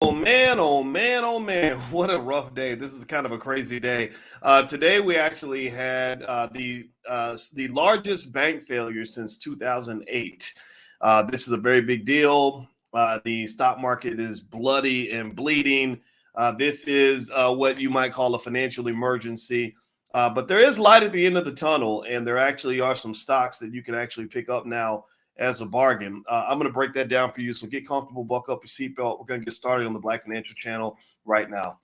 Oh man, oh man, oh man, what a rough day. This is kind of a crazy day. Today we actually had the largest bank failure since 2008. This is a very big deal. The stock market is bloody and bleeding. This is what you might call a financial emergency. But there is light at the end of the tunnel, and there actually are some stocks that you can actually pick up now as a bargain. I'm going to break that down for you. So get comfortable, buckle up your seatbelt. We're going to get started on the Black Financial Channel right now.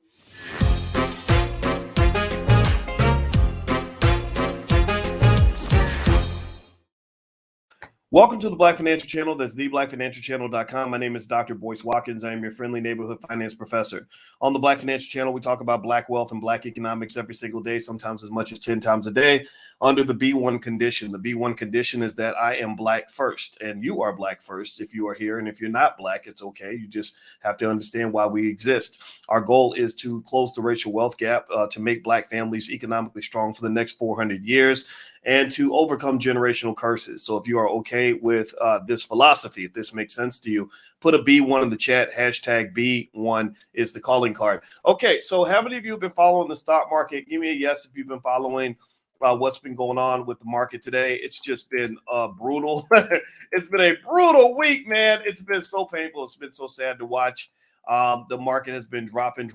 Welcome to the Black Financial Channel. That's theblackfinancialchannel.com. My name is Dr. Boyce Watkins. I am your friendly neighborhood finance professor. On the Black Financial Channel, we talk about Black wealth and Black economics every single day, sometimes as much as 10 times a day, under the B1 condition. The B1 condition is that I am Black first, and you are Black first if you are here. And if you're not Black, it's okay. You just have to understand why we exist. Our goal is to close the racial wealth gap, to make Black families economically strong for the next 400 years, and to overcome generational curses. So if you are okay with this philosophy, if this makes sense to you, put a B1 in the chat. Hashtag B1 is the calling card. Okay, so how many of you have been following the stock market? Give me a yes if you've been following what's been going on with the market today. It's just been brutal. It's been a brutal week, man. It's been so painful. It's been so sad to watch. The market has been dropping,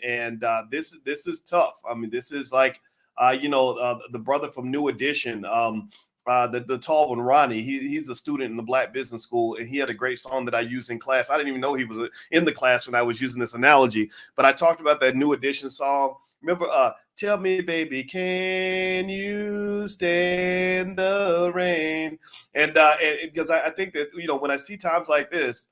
and this is tough. I mean, this is like the brother from New Edition, the tall one, Ronnie. He's a student in the Black Business School, and he had a great song that I used in class. I didn't even know he was in the class when I was using this analogy, but I talked about that New Edition song. Remember, tell me, baby, can you stand the rain? And because I think that, when I see times like this,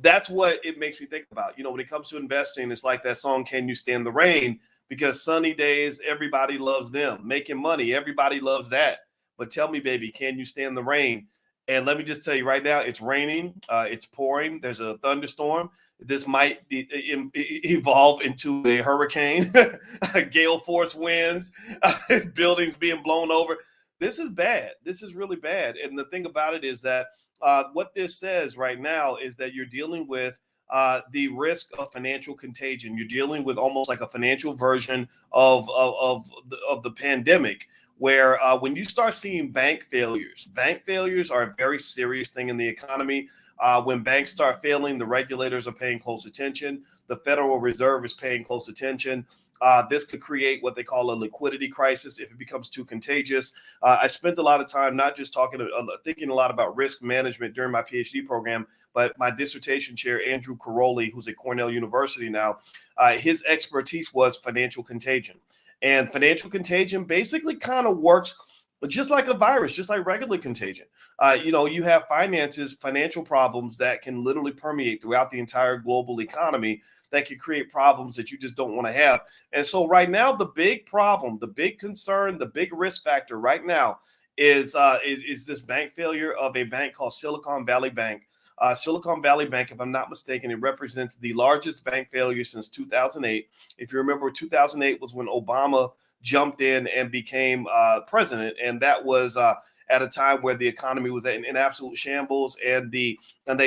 that's what it makes me think about. When it comes to investing, it's like that song, Can You Stand the Rain? Because sunny days, everybody loves them. Making money, everybody loves that. But tell me, baby, can you stand the rain? And let me just tell you right now, it's raining, it's pouring, there's a thunderstorm. This might evolve into a hurricane, gale force winds, buildings being blown over. This is bad. This is really bad. And the thing about it is that what this says right now is that you're dealing with the risk of financial contagion. You're dealing with almost like a financial version of the pandemic, where when you start seeing bank failures are a very serious thing in the economy. When banks start failing, the regulators are paying close attention. The Federal Reserve is paying close attention. This could create what they call a liquidity crisis if it becomes too contagious. I spent a lot of time not just thinking a lot about risk management during my PhD program, but my dissertation chair, Andrew Caroli, who's at Cornell University now, his expertise was financial contagion. And financial contagion basically kind of works just like a virus, just like regular contagion. You have financial problems that can literally permeate throughout the entire global economy, that can create problems that you just don't want to have. And so right now, the big problem, the big concern, the big risk factor right now is this bank failure of a bank called Silicon Valley Bank. Silicon Valley Bank, if I'm not mistaken, it represents the largest bank failure since 2008. If you remember, 2008 was when Obama jumped in and became president, and that was at a time where the economy was in absolute shambles, and they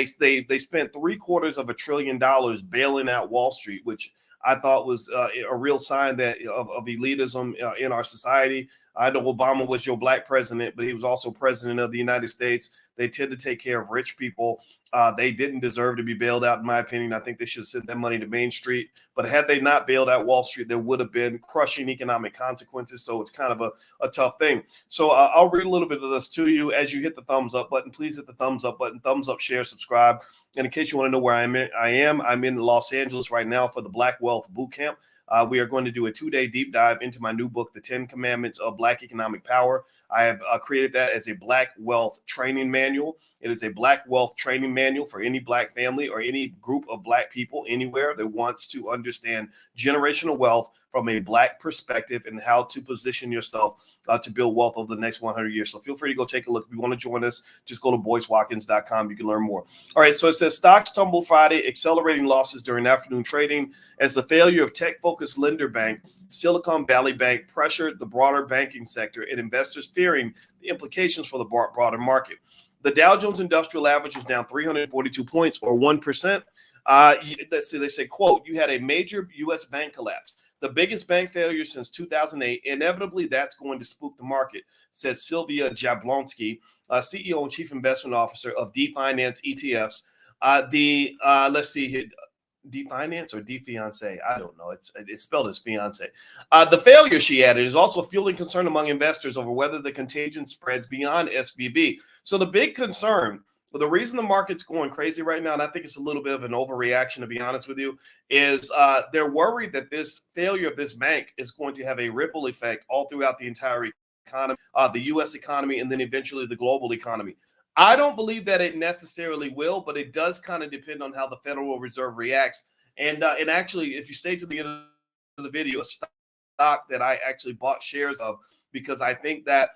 spent $750 billion bailing out Wall Street, which I thought was a real sign of elitism in our society. I know Obama was your Black president, but he was also president of the United States. They tend to take care of rich people. They didn't deserve to be bailed out, in my opinion. I think they should have sent that money to Main Street. But had they not bailed out Wall Street, there would have been crushing economic consequences. So it's kind of a tough thing. So I'll read a little bit of this to you as you hit the thumbs up button. Please hit the thumbs up button, thumbs up, share, subscribe. And in case you want to know where I'm in Los Angeles right now for the Black Wealth Bootcamp. We are going to do a 2-day deep dive into my new book, The 10 Commandments of Black Economic Power. I have created that as a Black Wealth training manual. It is a Black Wealth training manual for any Black family or any group of Black people anywhere that wants to understand generational wealth from a Black perspective and how to position yourself to build wealth over the next 100 years. So feel free to go take a look. If you want to join us, just go to boycewatkins.com. You can learn more. All right, so it says stocks tumbled Friday, accelerating losses during afternoon trading as the failure of tech-focused lender bank Silicon Valley Bank pressured the broader banking sector and investors fearing the implications for the broader market. The Dow Jones Industrial Average was down 342 points or 1%. Let's see, they say, quote, "You had a major U.S. bank collapse, the biggest bank failure since 2008. Inevitably, that's going to spook the market," says Sylvia Jablonski, CEO and Chief Investment Officer of Defiance ETFs. Let's see here. Definance or Defiance? I don't know. It's spelled as fiance. The failure, she added, is also fueling concern among investors over whether the contagion spreads beyond SVB. So the big concern, the reason the market's going crazy right now, and I think it's a little bit of an overreaction, to be honest with you, is they're worried that this failure of this bank is going to have a ripple effect all throughout the entire economy, the U.S. economy, and then eventually the global economy. I don't believe that it necessarily will, but it does kind of depend on how the Federal Reserve reacts. And actually, if you stay to the end of the video, a stock that I actually bought shares of, because I think that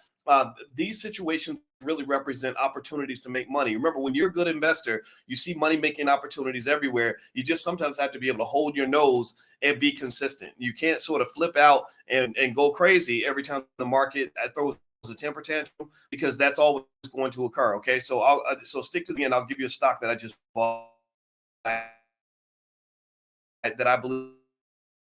these situations really represent opportunities to make money. Remember, when you're a good investor, you see money-making opportunities everywhere. You just sometimes have to be able to hold your nose and be consistent. You can't sort of flip out and go crazy every time the market throws a temper tantrum, because that's always going to occur. Okay, so so stick to the end. I'll give you a stock that I just bought that I believe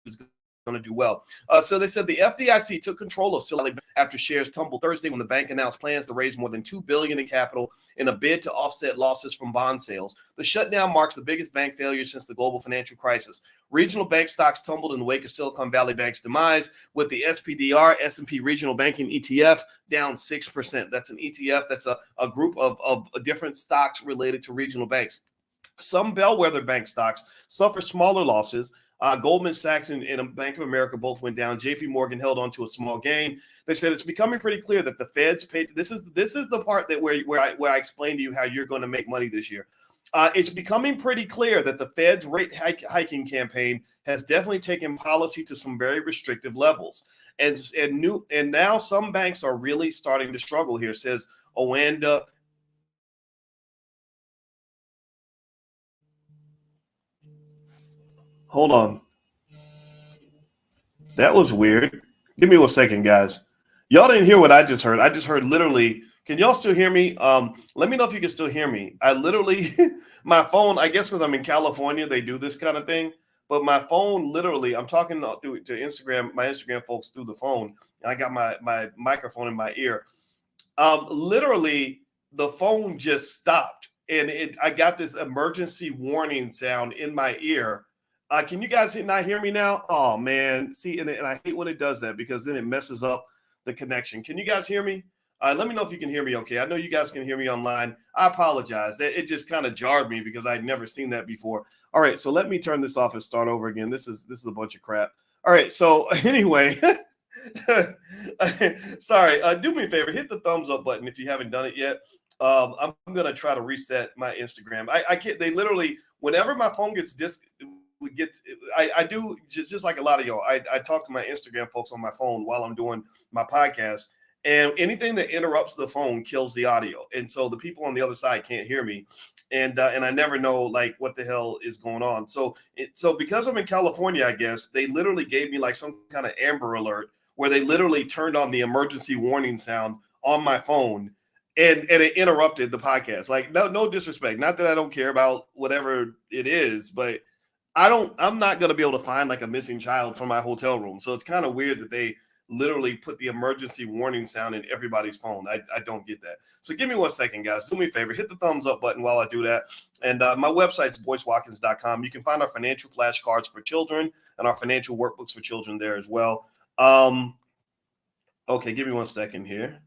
is going to do well. So they said the FDIC took control of Silicon Valley after shares tumbled Thursday when the bank announced plans to raise more than $2 billion in capital in a bid to offset losses from bond sales. The shutdown marks the biggest bank failure since the global financial crisis. Regional bank stocks tumbled in the wake of Silicon Valley Bank's demise, with the SPDR S&P Regional Banking ETF down 6%. That's an ETF. That's a group of different stocks related to regional banks. Some bellwether bank stocks suffer smaller losses. Goldman Sachs and Bank of America both went down. JP Morgan held on to a small gain. They said it's becoming pretty clear that the Fed's paid. This is the part that where I explain to you how you're going to make money this year. It's becoming pretty clear that the Fed's rate hiking campaign has definitely taken policy to some very restrictive levels. And now some banks are really starting to struggle here, says Owanda. Hold on. That was weird. Give me 1 second, guys. Y'all didn't hear what I just heard. I just heard literally. Can y'all still hear me? Let me know if you can still hear me. I literally, my phone, I guess because I'm in California, they do this kind of thing. But my phone literally, I'm talking to Instagram, my Instagram folks through the phone. And I got my microphone in my ear. Literally, the phone just stopped. And I got this emergency warning sound in my ear. Can you guys not hear me now? Oh, man. See, and I hate when it does that, because then it messes up the connection. Can you guys hear me? Let me know if you can hear me okay. I know you guys can hear me online. I apologize. It just kind of jarred me because I'd never seen that before. All right, so let me turn this off and start over again. This is a bunch of crap. All right, so anyway, sorry. Do me a favor. Hit the thumbs up button if you haven't done it yet. I'm going to try to reset my Instagram. I can't. They literally, whenever my phone gets I do just like a lot of y'all. I talk to my Instagram folks on my phone while I'm doing my podcast, and anything that interrupts the phone kills the audio, and so the people on the other side can't hear me, and I never know like what the hell is going on. So because I'm in California, I guess they literally gave me like some kind of Amber Alert where they literally turned on the emergency warning sound on my phone. And it interrupted the podcast. Like, no disrespect. Not that I don't care about whatever it is, but I'm not going to be able to find like a missing child from my hotel room. So it's kind of weird that they literally put the emergency warning sound in everybody's phone. I don't get that. So give me 1 second, guys. Do me a favor. Hit the thumbs up button while I do that. And my website's boycewatkins.com. You can find our financial flashcards for children and our financial workbooks for children there as well. Okay, give me 1 second here.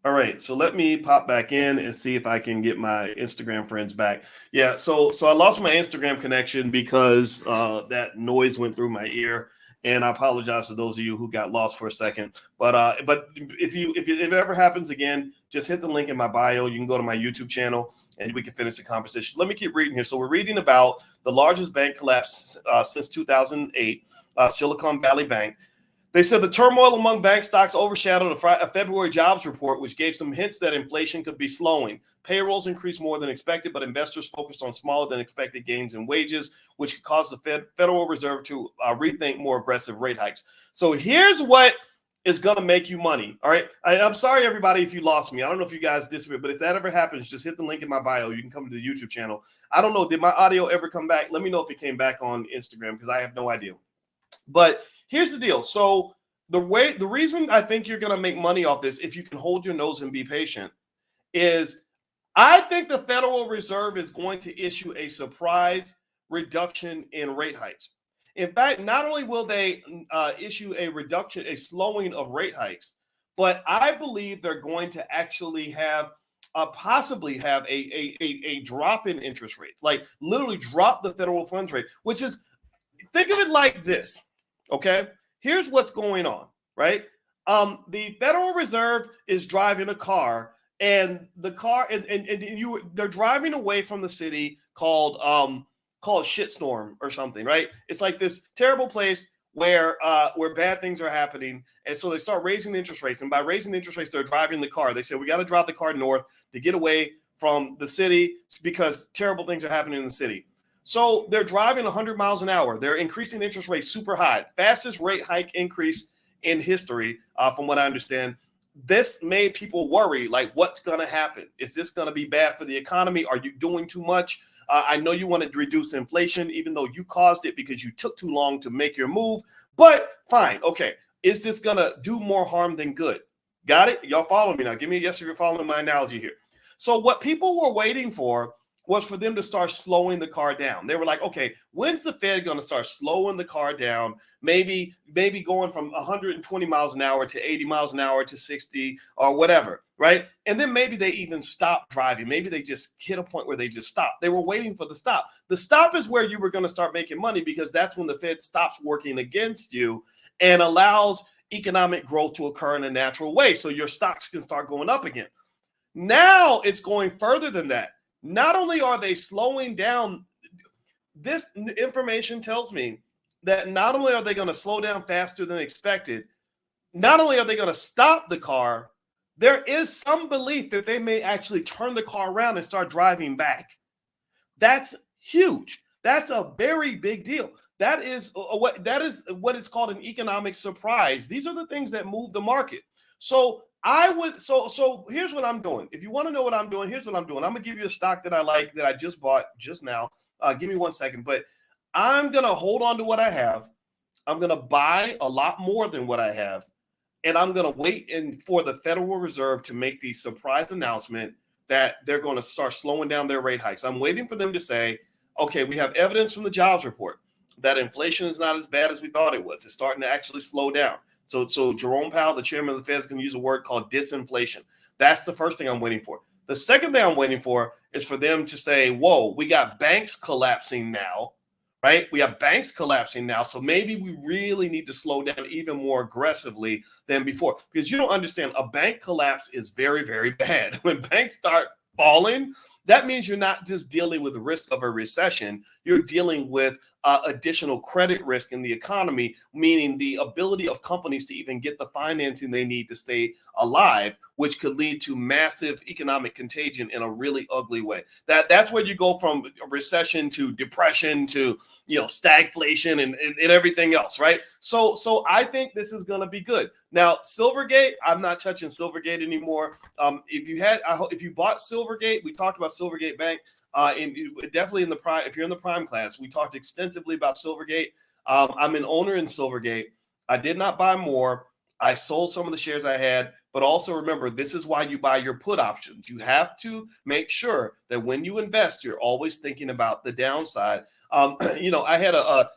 All right, so let me pop back in and see if I can get my Instagram friends back. Yeah, so I lost my Instagram connection because that noise went through my ear, and I apologize to those of you who got lost for a second. But if it ever happens again, just hit the link in my bio. You can go to my YouTube channel, and we can finish the conversation. Let me keep reading here. So we're reading about the largest bank collapse since 2008, Silicon Valley Bank. They said the turmoil among bank stocks overshadowed a February jobs report, which gave some hints that inflation could be slowing. Payrolls increased more than expected, but investors focused on smaller than expected gains in wages, which could cause the Federal Reserve to rethink more aggressive rate hikes. So here's what is going to make you money. All right. I'm sorry, everybody, if you lost me. I don't know if you guys disappeared, but if that ever happens, just hit the link in my bio. You can come to the YouTube channel. I don't know. Did my audio ever come back? Let me know if it came back on Instagram because I have no idea. But here's the deal. So the reason I think you're going to make money off this, if you can hold your nose and be patient, is I think the Federal Reserve is going to issue a surprise reduction in rate hikes. In fact, not only will they issue a slowing of rate hikes, but I believe they're going to actually have possibly have a drop in interest rates, like literally drop the federal funds rate, which is, think of it like this. Okay, here's what's going on, right? The Federal Reserve is driving a car, and the car they're driving away from the city called Shitstorm or something, right? It's like this terrible place where bad things are happening, and so they start raising interest rates. And by raising interest rates, they're driving the car. They say we got to drive the car north to get away from the city because terrible things are happening in the city. So they're driving 100 miles an hour. They're increasing interest rates super high, fastest rate hike increase in history, from what I understand. This made people worry, like, what's going to happen? Is this going to be bad for the economy? Are you doing too much? I know you wanted to reduce inflation, even though you caused it because you took too long to make your move. But fine. Okay. Is this going to do more harm than good? Got it? Y'all follow me now. Give me a yes if you're following my analogy here. So what people were waiting for was for them to start slowing the car down. They were like, okay, when's the Fed going to start slowing the car down? Maybe going from 120 miles an hour to 80 miles an hour to 60 or whatever, right? And then maybe they even stop driving. Maybe they just hit a point where they just stop. They were waiting for the stop. The stop is where you were going to start making money because that's when the Fed stops working against you and allows economic growth to occur in a natural way. So your stocks can start going up again. Now it's going further than that. Not only are they slowing down, this information tells me that not only are they going to slow down faster than expected, not only are they going to stop the car, there is some belief that they may actually turn the car around and start driving back. That's huge. That's a very big deal. That is what is called an economic surprise. These are the things that move the market. So here's what I'm doing. If you want to know what I'm doing, here's what I'm doing. I'm gonna give you a stock that I like that I just bought just now. Give me 1 second, but I'm gonna hold on to what I have. I'm gonna buy a lot more than what I have, and I'm gonna wait for the Federal Reserve to make the surprise announcement that they're going to start slowing down their rate hikes. I'm waiting for them to say, okay, we have evidence from the jobs report that inflation is not as bad as we thought it was. It's starting to actually slow down. So Jerome Powell, the chairman of the Fed, is going to use a word called disinflation. That's the first thing I'm waiting for. The second thing I'm waiting for is for them to say, whoa, we got banks collapsing now, right? We have banks collapsing now. So maybe we really need to slow down even more aggressively than before. Because you don't understand, a bank collapse is very, very bad. When banks start falling, that means you're not just dealing with the risk of a recession, you're dealing with additional credit risk in the economy, meaning the ability of companies to even get the financing they need to stay alive, which could lead to massive economic contagion in a really ugly way. That's where you go from recession to depression to stagflation and everything else, right? So I think this is going to be good. Now, Silvergate, I'm not touching Silvergate anymore. If you bought Silvergate, we talked about Silvergate Bank. Definitely in the prime. If you're in the prime class, we talked extensively about Silvergate. I'm an owner in Silvergate. I did not buy more. I sold some of the shares I had, but also remember, this is why you buy your put options. You have to make sure that when you invest, you're always thinking about the downside. I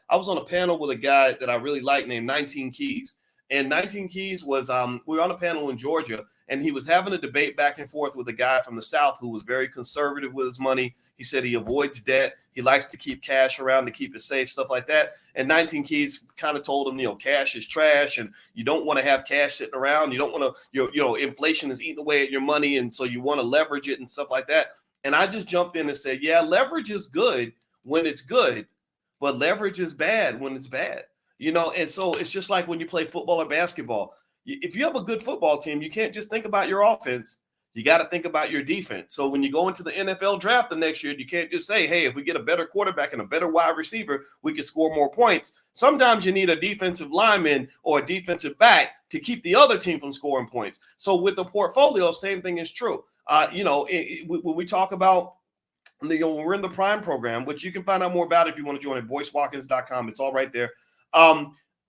was on a panel with a guy that I really like named 19 Keys. And 19 Keys was, we were on a panel in Georgia, and he was having a debate back and forth with a guy from the South who was very conservative with his money. He said he avoids debt. He likes to keep cash around to keep it safe, stuff like that. And 19 Keys kind of told him, cash is trash, and you don't want to have cash sitting around. You don't want to, inflation is eating away at your money, and so you want to leverage it and stuff like that. And I just jumped in and said, yeah, leverage is good when it's good, but leverage is bad when it's bad. And so it's just like when you play football or basketball. If you have a good football team, you can't just think about your offense. You got to think about your defense. So when you go into the NFL draft the next year, you can't just say, hey, if we get a better quarterback and a better wide receiver, we can score more points. Sometimes you need a defensive lineman or a defensive back to keep the other team from scoring points. So with the portfolio, same thing is true. When we talk about when we're in the Prime program, which you can find out more about if you want to join at boycewatkins.com. It's all right there.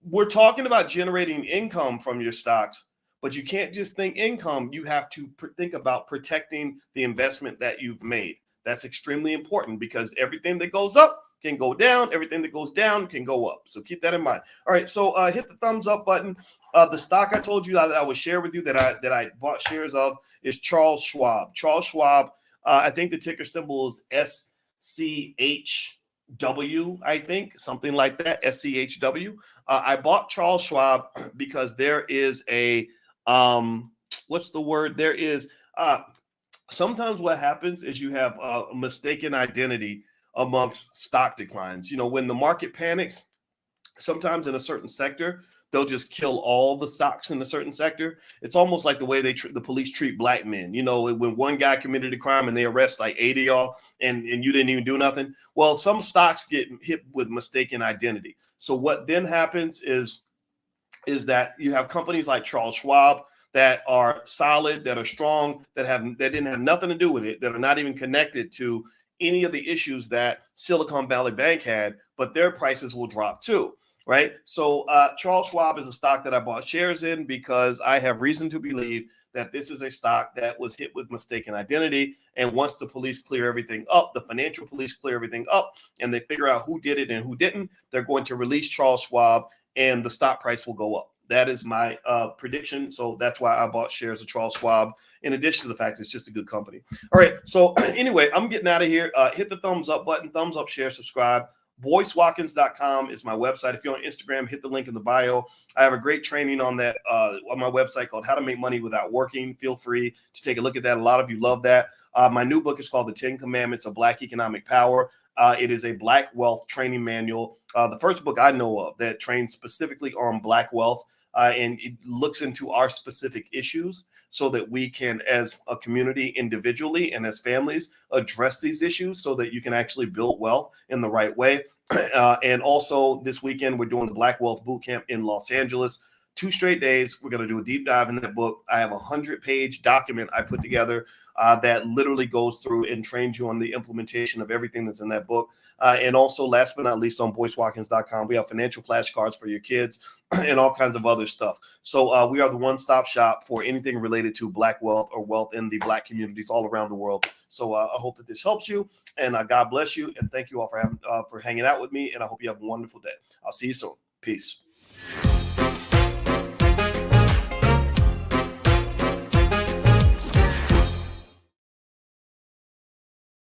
We're talking about generating income from your stocks, but you can't just think income. You have to think about protecting the investment that you've made. That's extremely important because everything that goes up can go down. Everything that goes down can go up. So keep that in mind. All right. So hit the thumbs up button. The stock I told you that I would share with you that I bought shares of is Charles Schwab. Charles Schwab. I think the ticker symbol is SCHW, I think, something like that, SCHW. I bought Charles Schwab because there is a, what's the word? There is, sometimes what happens is you have a mistaken identity amongst stock declines. When the market panics, sometimes in a certain sector, they'll just kill all the stocks in a certain sector. It's almost like the way the police treat black men. When one guy committed a crime and they arrest like 80 of y'all and you didn't even do nothing. Well, some stocks get hit with mistaken identity. So what then happens is that you have companies like Charles Schwab that are solid, that are strong, that didn't have nothing to do with it, that are not even connected to any of the issues that Silicon Valley Bank had, but their prices will drop too. Right. So Charles Schwab is a stock that I bought shares in because I have reason to believe that this is a stock that was hit with mistaken identity. And once the police clear everything up, the financial police clear everything up, and they figure out who did it and who didn't, they're going to release Charles Schwab and the stock price will go up. That is my prediction. So that's why I bought shares of Charles Schwab, in addition to the fact it's just a good company. All right. So anyway, I'm getting out of here. Hit the thumbs up button, thumbs up, share, subscribe. BoyceWatkins.com is my website. If you're on Instagram, hit the link in the bio. I have a great training on that on my website called How to Make Money Without Working. Feel free to take a look at that. A lot of you love that. My new book is called The 10 Commandments of Black Economic Power. It is a Black wealth training manual. The first book I know of that trains specifically on Black wealth. And it looks into our specific issues so that we can, as a community individually and as families, address these issues so that you can actually build wealth in the right way. And also this weekend, we're doing the Black Wealth Bootcamp in Los Angeles. 2 straight days. We're going to do a deep dive in that book. I have a 100-page document I put together that literally goes through and trains you on the implementation of everything that's in that book. And also, last but not least, on boycewatkins.com, we have financial flashcards for your kids and all kinds of other stuff. So we are the one-stop shop for anything related to Black wealth or wealth in the Black communities all around the world. So I hope that this helps you, and God bless you. And thank you all for hanging out with me. And I hope you have a wonderful day. I'll see you soon. Peace.